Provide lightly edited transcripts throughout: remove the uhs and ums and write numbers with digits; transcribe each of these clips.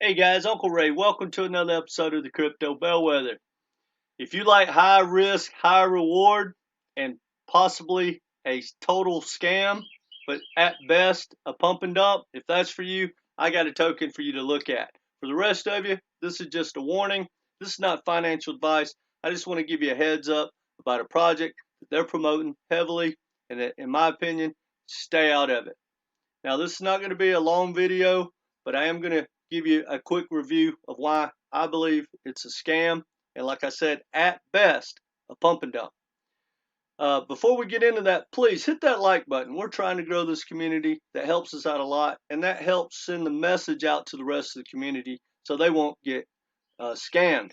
Hey guys, Uncle Ray. Welcome to another episode of the Crypto Bellwether. If you like high risk, high reward, and possibly a total scam, but at best a pump and dump, if that's for you, I got a token for you to look at. For the rest of you, this is just a warning. This is not financial advice. I just want to give you a heads up about a project that they're promoting heavily, and that, in my opinion, stay out of it. Now, this is not going to be a long video, but I am going to give you a quick review of why I believe it's a scam, and like I said, at best, a pump and dump. Before we get into that, please hit that like button. We're trying to grow this community. That helps us out a lot, and that helps send the message out to the rest of the community so they won't get scammed.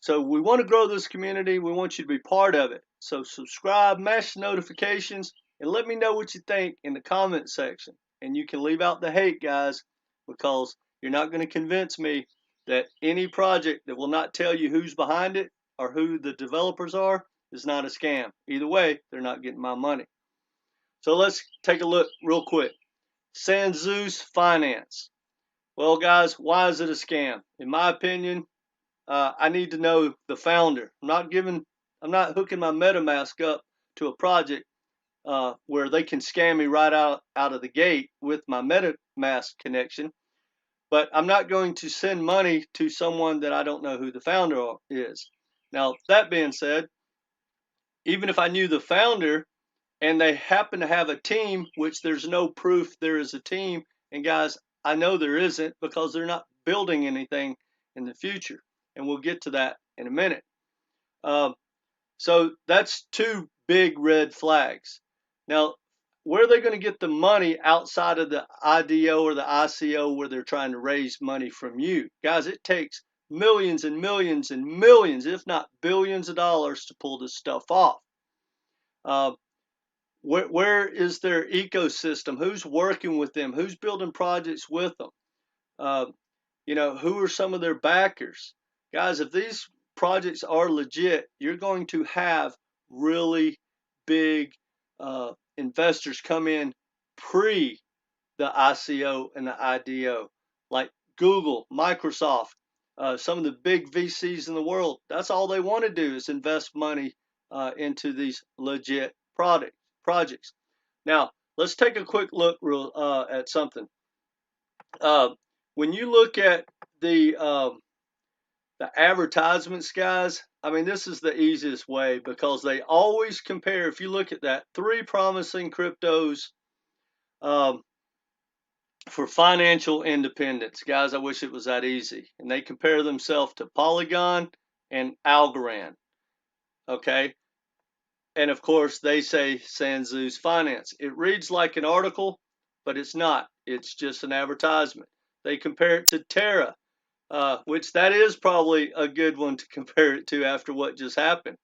So we want to grow this community. We want you to be part of it. So subscribe, mash the notifications, and let me know what you think in the comment section. And you can leave out the hate, guys, because you're not going to convince me that any project that will not tell you who's behind it or who the developers are is not a scam. Either way, they're not getting my money. So let's take a look real quick. Sanzooz Finance. Well, guys, why is it a scam? In my opinion, I need to know the founder. I'm not hooking my MetaMask up to a project where they can scam me right out of the gate with my MetaMask connection. But I'm not going to send money to someone that I don't know who the founder is. Now, that being said, even if I knew the founder and they happen to have a team, which there's no proof there is a team, and guys, I know there isn't because they're not building anything in the future. And we'll get to that in a minute. So that's two big red flags. Now, where are they going to get the money outside of the IDO or the ICO where they're trying to raise money from you? Guys, it takes millions and millions and millions, if not billions of dollars to pull this stuff off. Where is their ecosystem? Who's working with them? Who's building projects with them? Who are some of their backers? Guys, if these projects are legit, you're going to have really big investors come in pre the ICO and the IDO, like Google, Microsoft, some of the big VCs in the world. That's all they want to do is invest money into these legit projects. Now, let's take a quick look at something. When you look at the advertisements, guys, I mean, this is the easiest way because they always compare. If you look at that, 3 promising cryptos for financial independence. Guys, I wish it was that easy. And they compare themselves to Polygon and Algorand. Okay. And of course, they say Sanzooz Finance. It reads like an article, but it's not. It's just an advertisement. They compare it to Terra, which that is probably a good one to compare it to after what just happened.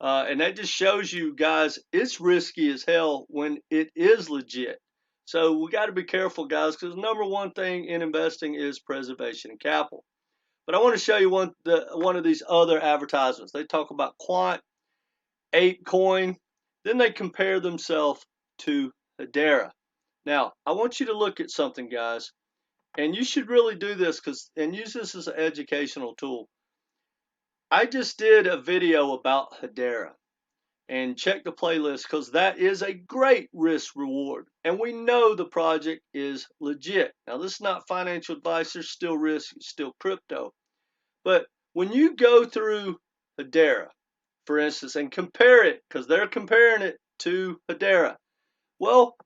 And that just shows you guys it's risky as hell when it is legit. So we got to be careful, guys, because the number one thing in investing is preservation of capital. But I want to show you one of these other advertisements. They talk about Quant, ApeCoin. Then they compare themselves to Hedera. Now, I want you to look at something, guys. And you should really do this and use this as an educational tool. I just did a video about Hedera, and check the playlist because that is a great risk reward. And we know the project is legit. Now, this is not financial advice. There's still risk, it's still crypto. But when you go through Hedera, for instance, and compare it, because they're comparing it to Hedera, well,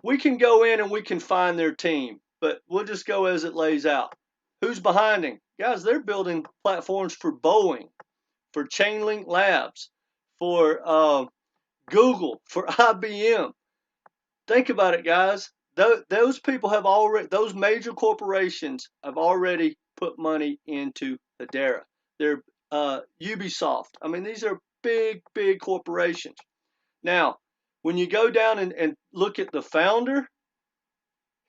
we can go in and we can find their team. But we'll just go as it lays out. Who's behind them? Guys, they're building platforms for Boeing, for Chainlink Labs, for Google, for IBM. Think about it, guys. Those people have already, those major corporations have already put money into Hedera. They're Ubisoft. I mean, these are big, big corporations. Now, when you go down and look at the founder,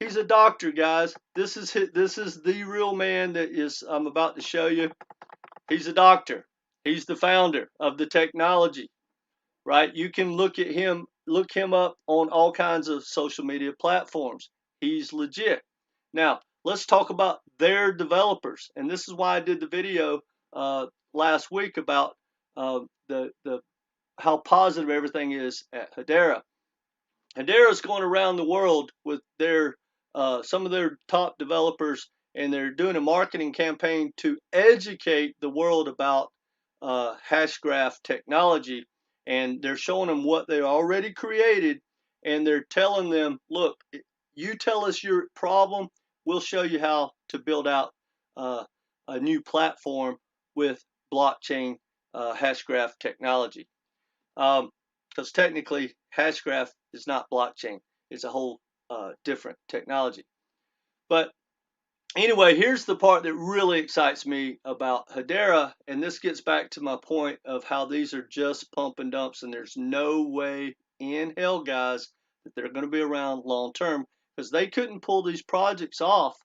he's a doctor, guys. This is the real man that is I'm about to show you. He's a doctor. He's the founder of the technology, right? You can look him up on all kinds of social media platforms. He's legit. Now, let's talk about their developers. And this is why I did the video last week about the how positive everything is at Hedera. Hedera is going around the world with their some of their top developers, and they're doing a marketing campaign to educate the world about Hashgraph technology. And they're showing them what they already created, and they're telling them, look, you tell us your problem, we'll show you how to build out a new platform with blockchain Hashgraph technology. Because technically, Hashgraph is not blockchain. It's a whole different technology. But anyway, here's the part that really excites me about Hedera, and this gets back to my point of how these are just pump and dumps, and there's no way in hell, guys, that they're going to be around long term, because they couldn't pull these projects off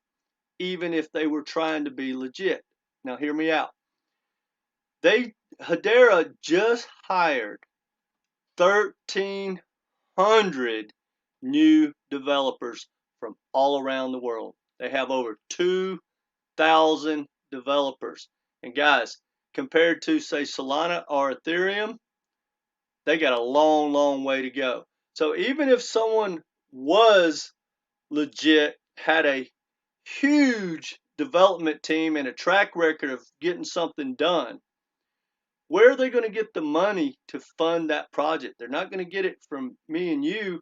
even if they were trying to be legit. Now, hear me out. Hedera just hired 1,300 new developers from all around the world. They have over 2,000 developers. And guys, compared to, say, Solana or Ethereum, they got a long, long way to go. So even if someone was legit, had a huge development team and a track record of getting something done, where are they going to get the money to fund that project? They're not going to get it from me and you,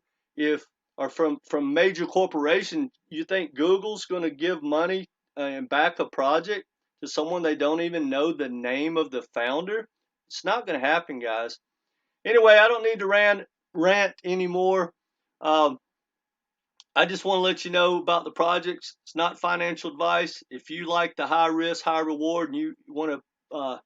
or from major corporations. You think Google's going to give money and back a project to someone they don't even know the name of the founder? It's not going to happen, guys. Anyway, I don't need to rant anymore. I just want to let you know about the projects. It's not financial advice. If you like the high risk, high reward, and you want to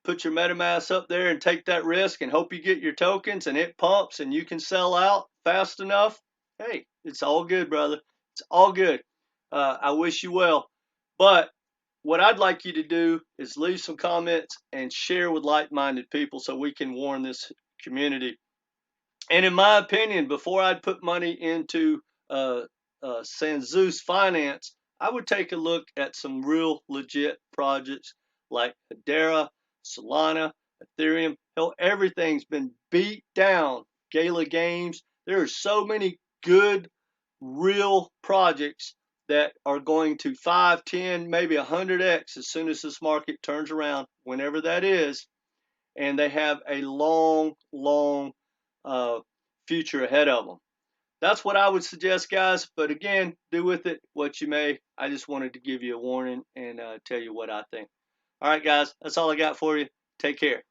put your MetaMask up there and take that risk and hope you get your tokens and it pumps and you can sell out fast enough, hey, it's all good, brother. It's all good. I wish you well. But what I'd like you to do is leave some comments and share with like-minded people so we can warn this community. And in my opinion, before I'd put money into Sanzooz finance, I would take a look at some real legit projects like Hedera, Solana, Ethereum. Hell, everything's been beat down. Gala Games. There are so many good, real projects that are going to 5, 10, maybe 100x as soon as this market turns around, whenever that is. And they have a long, long future ahead of them. That's what I would suggest, guys. But again, do with it what you may. I just wanted to give you a warning and tell you what I think. All right, guys, that's all I got for you. Take care.